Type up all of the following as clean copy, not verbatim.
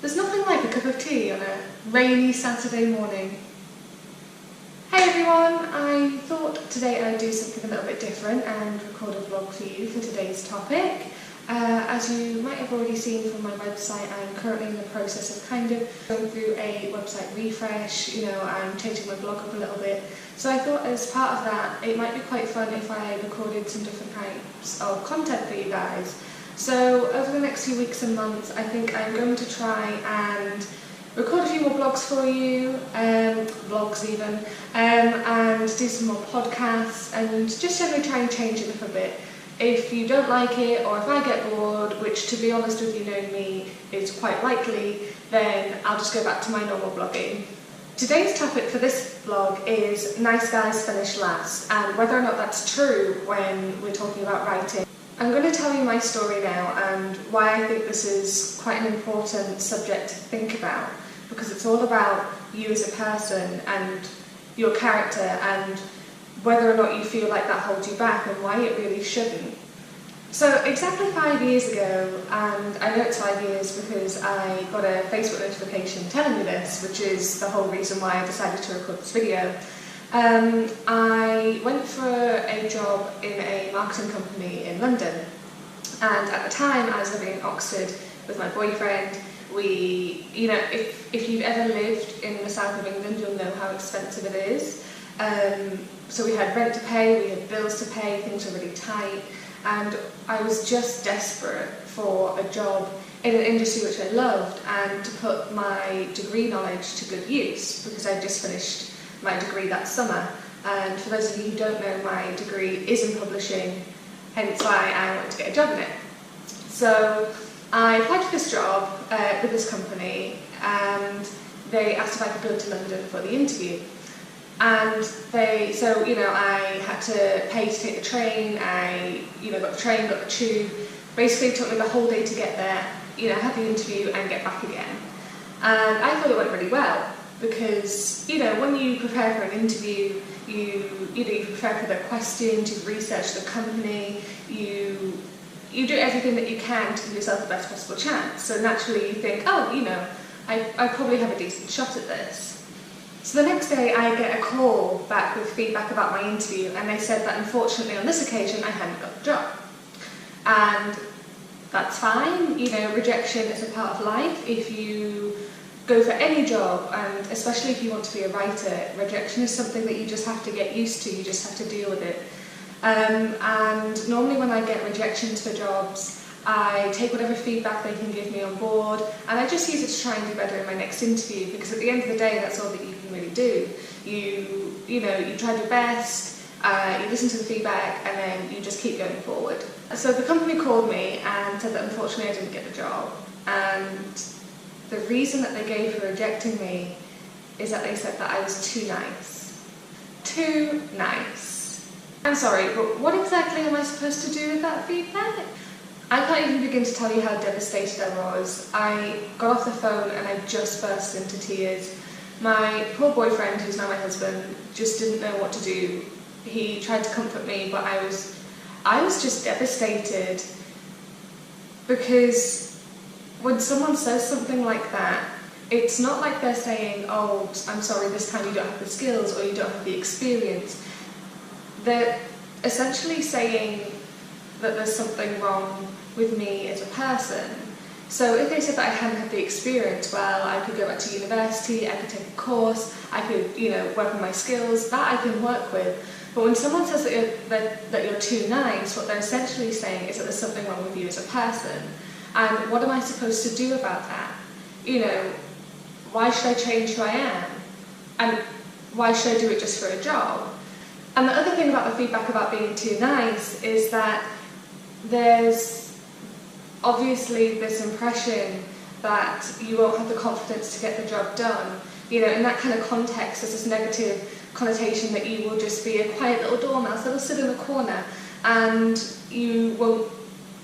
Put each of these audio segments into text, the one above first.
There's nothing like a cup of tea on a rainy Saturday morning. Hey everyone, I thought today I'd do something a little bit different and record a vlog for you for today's topic. As you might have already seen from my website, I'm currently in the process of kind of going through a website refresh. I'm changing my blog up a little bit. So I thought as part of that, it might be quite fun if I recorded some different types of content for you guys. So over the next few weeks and months, I think I'm going to try and record a few more blogs for you, vlogs even, and do some more podcasts and just generally try and change it up a bit. If you don't like it, or if I get bored, which to be honest with you, knowing me, is quite likely, then I'll just go back to my normal blogging. Today's topic for this vlog is nice guys finish last, and whether or not that's true when we're talking about writing. I'm going to tell you my story now and why I think this is quite an important subject to think about, because it's all about you as a person and your character and whether or not you feel like that holds you back and why it really shouldn't. So exactly 5 years ago, and I know it's 5 years because I got a Facebook notification telling me this, which is the whole reason why I decided to record this video. I went for a job in a marketing company in London, and at the time I was living in Oxford with my boyfriend. If you've ever lived in the south of England, you'll know how expensive it is. So we had rent to pay, we had bills to pay, things were really tight, and I was just desperate for a job in an industry which I loved and to put my degree knowledge to good use, because I'd just finished my degree that summer. And for those of you who don't know, my degree is in publishing, hence why I wanted to get a job in it. So I applied for this job with this company, and they asked if I could go to London for the interview. And I had to pay to take the train. I got the train, got the tube. Basically it took me the whole day to get there, had the interview and get back again. And I thought it went really well, because when you prepare for an interview, you prepare for the questions, you research the company, you do everything that you can to give yourself the best possible chance. So naturally you think, I probably have a decent shot at this. So the next day I get a call back with feedback about my interview, and they said that unfortunately on this occasion I hadn't got the job. And that's fine, rejection is a part of life. If you go for any job, and especially if you want to be a writer, rejection is something that you just have to get used to, you just have to deal with it. And normally when I get rejections for jobs, I take whatever feedback they can give me on board, and I just use it to try and do better in my next interview, because at the end of the day that's all that you can really do. You tried your best, you listen to the feedback, and then you just keep going forward. So the company called me and said that unfortunately I didn't get the job, and the reason that they gave for rejecting me is that they said that I was too nice. Too nice. I'm sorry, but what exactly am I supposed to do with that feedback? I can't even begin to tell you how devastated I was. I got off the phone and I just burst into tears. My poor boyfriend, who's now my husband, just didn't know what to do. He tried to comfort me, but I was just devastated, because when someone says something like that, it's not like they're saying, oh, I'm sorry, this time you don't have the skills or you don't have the experience. They're essentially saying that there's something wrong with me as a person. So if they said that I hadn't had the experience, well, I could go back to university, I could take a course, I could, work on my skills, that I can work with. But when someone says that you're too nice, what they're essentially saying is that there's something wrong with you as a person. And what am I supposed to do about that? Why should I change who I am? And why should I do it just for a job? And the other thing about the feedback about being too nice is that there's obviously this impression that you won't have the confidence to get the job done. In that kind of context, there's this negative connotation that you will just be a quiet little dormouse that'll sit in the corner and you won't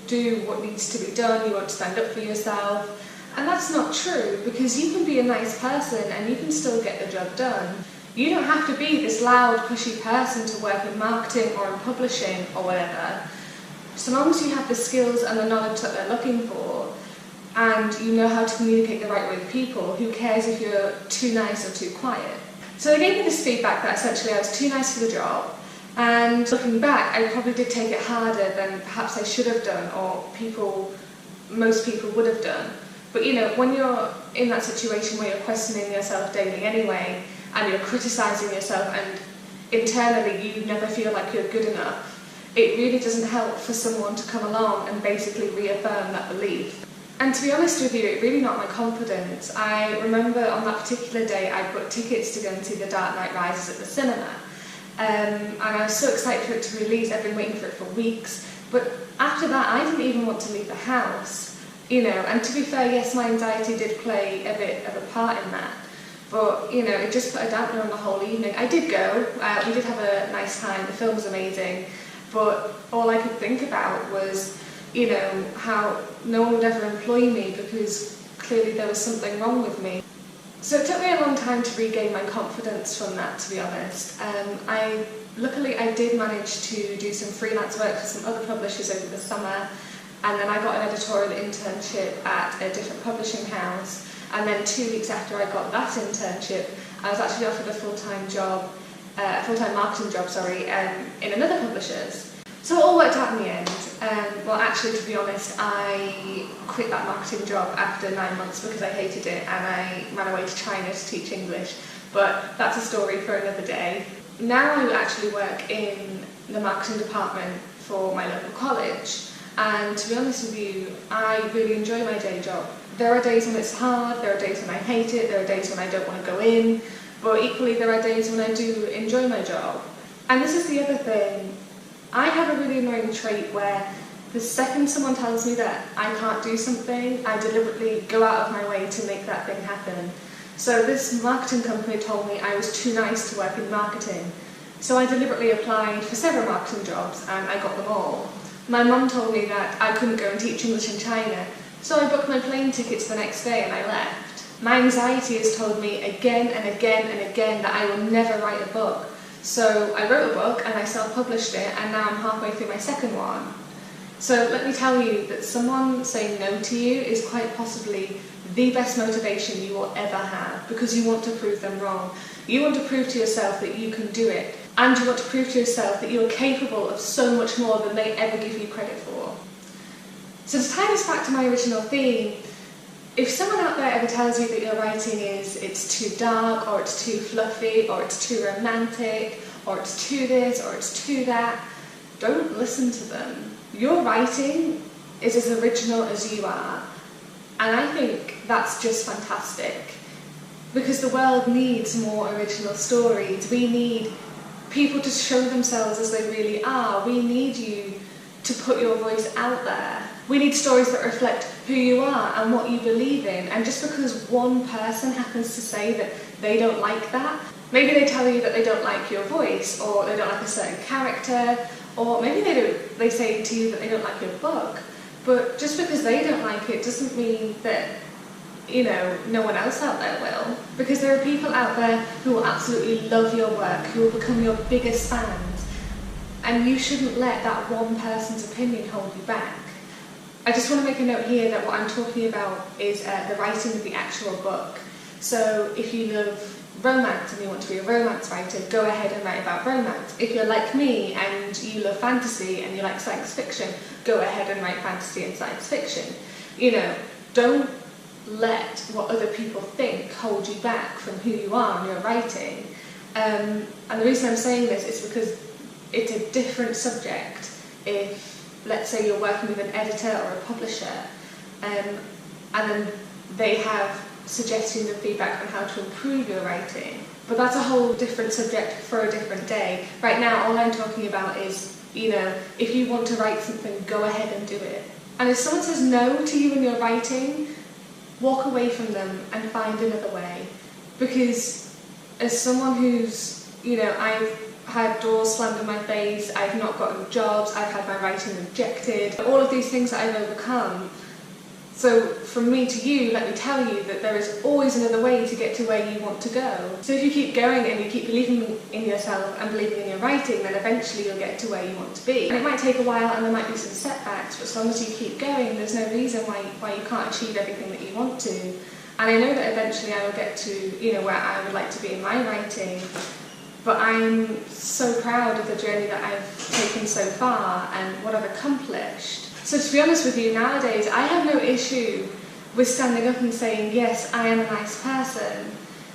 do what needs to be done, you won't stand up for yourself. And that's not true, because you can be a nice person and you can still get the job done. You don't have to be this loud, pushy person to work in marketing or in publishing or whatever. So long as you have the skills and the knowledge that they're looking for, and you know how to communicate the right way with people. Who cares if you're too nice or too quiet? So they gave me this feedback that essentially I was too nice for the job, and looking back, I probably did take it harder than perhaps I should have done, or most people would have done. But you know, when you're in that situation where you're questioning yourself daily anyway, and you're criticising yourself, and internally you never feel like you're good enough, it really doesn't help for someone to come along and basically reaffirm that belief. And to be honest with you, it really knocked my confidence. I remember on that particular day I booked tickets to go and see The Dark Knight Rises at the cinema. And I was so excited for it to release. I'd been waiting for it for weeks. But after that, I didn't even want to leave the house. You know, and to be fair, yes, my anxiety did play a bit of a part in that. But, you know, it just put a dampener on the whole evening. I did go. We did have a nice time. The film was amazing. But all I could think about was, you know, how no one would ever employ me because clearly there was something wrong with me. So it took me a long time to regain my confidence from that, to be honest. Luckily I did manage to do some freelance work for some other publishers over the summer, and then I got an editorial internship at a different publishing house, and then 2 weeks after I got that internship, I was actually offered a full-time marketing job, in another publisher's. So it all worked out in the end. Well, actually, to be honest, I quit that marketing job after 9 months because I hated it, and I ran away to China to teach English. But that's a story for another day. Now I actually work in the marketing department for my local college, and to be honest with you, I really enjoy my day job. There are days when it's hard, there are days when I hate it, there are days when I don't want to go in, but equally there are days when I do enjoy my job. And this is the other thing. I have a really annoying trait where the second someone tells me that I can't do something, I deliberately go out of my way to make that thing happen. So this marketing company told me I was too nice to work in marketing. So I deliberately applied for several marketing jobs and I got them all. My mum told me that I couldn't go and teach English in China, so I booked my plane tickets the next day and I left. My anxiety has told me again and again and again that I will never write a book. So I wrote a book and I self-published it, and now I'm halfway through my second one. So let me tell you that someone saying no to you is quite possibly the best motivation you will ever have, because you want to prove them wrong. You want to prove to yourself that you can do it, and you want to prove to yourself that you are capable of so much more than they ever give you credit for. So to tie this back to my original theme, if someone out there ever tells you that your writing it's too dark, or it's too fluffy, or it's too romantic, or it's too this, or it's too that, don't listen to them. Your writing is as original as you are, and I think that's just fantastic, because the world needs more original stories. We need people to show themselves as they really are. We need you to put your voice out there. We need stories that reflect who you are and what you believe in, and just because one person happens to say that they don't like that, maybe they tell you that they don't like your voice, or they don't like a certain character, or maybe they say to you that they don't like your book, but just because they don't like it doesn't mean that, you know, no one else out there will. Because there are people out there who will absolutely love your work, who will become your biggest fans, and you shouldn't let that one person's opinion hold you back. I just want to make a note here that what I'm talking about is the writing of the actual book. So if you love romance and you want to be a romance writer, go ahead and write about romance. If you're like me and you love fantasy and you like science fiction, go ahead and write fantasy and science fiction. You know, don't let what other people think hold you back from who you are in your writing. And the reason I'm saying this is because it's a different subject if, let's say, you're working with an editor or a publisher, and then they have suggestions and feedback on how to improve your writing. But that's a whole different subject for a different day. Right now, all I'm talking about is, you know, if you want to write something, go ahead and do it. And if someone says no to you in your writing, walk away from them and find another way. Because as someone who's, you know, I've had doors slammed in my face, I've not gotten jobs, I've had my writing rejected, all of these things that I've overcome, So from me to you, let me tell you that there is always another way to get to where you want to go. So if you keep going and you keep believing in yourself and believing in your writing, then eventually you'll get to where you want to be. And it might take a while and there might be some setbacks, but as long as you keep going, there's no reason why you can't achieve everything that you want to. And I know that eventually I will get to, where I would like to be in my writing. But I'm so proud of the journey that I've taken so far and what I've accomplished. So to be honest with you, nowadays I have no issue with standing up and saying, yes, I am a nice person,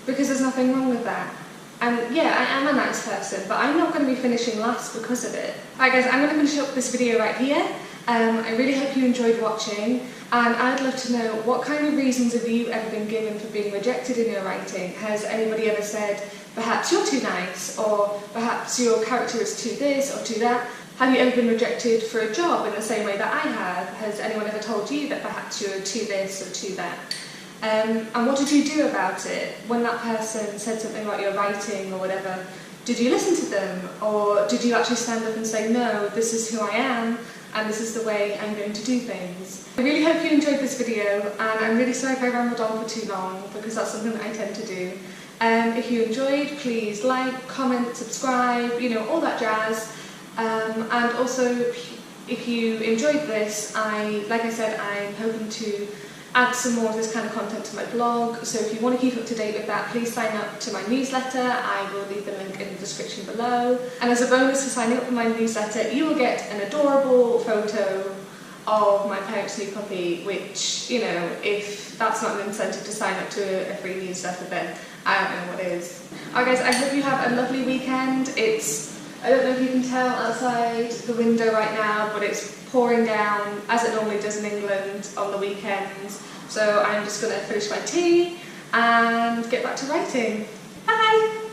because there's nothing wrong with that. And yeah, I am a nice person, but I'm not going to be finishing last because of it. Alright guys, I'm going to finish up this video right here. I really hope you enjoyed watching, and I'd love to know, what kind of reasons have you ever been given for being rejected in your writing? Has anybody ever said, perhaps you're too nice, or perhaps your character is too this or too that? Have you ever been rejected for a job in the same way that I have? Has anyone ever told you that perhaps you're too this or too that? And what did you do about it? When that person said something about your writing or whatever, did you listen to them? Or did you actually stand up and say, no, this is who I am, and this is the way I'm going to do things? I really hope you enjoyed this video, and I'm really sorry if I rambled on for too long, because that's something that I tend to do. If you enjoyed, please like, comment, subscribe, all that jazz. And also, if you enjoyed this, like I said, I'm hoping to add some more of this kind of content to my blog. So if you want to keep up to date with that, please sign up to my newsletter. I will leave the link in the description below. And as a bonus for signing up for my newsletter, you will get an adorable photo of my parents' new puppy, which, if that's not an incentive to sign up to a free newsletter, then I don't know what is. Alright guys, I hope you have a lovely weekend. I don't know if you can tell outside the window right now, but it's pouring down, as it normally does in England on the weekends. So I'm just going to finish my tea and get back to writing. Bye!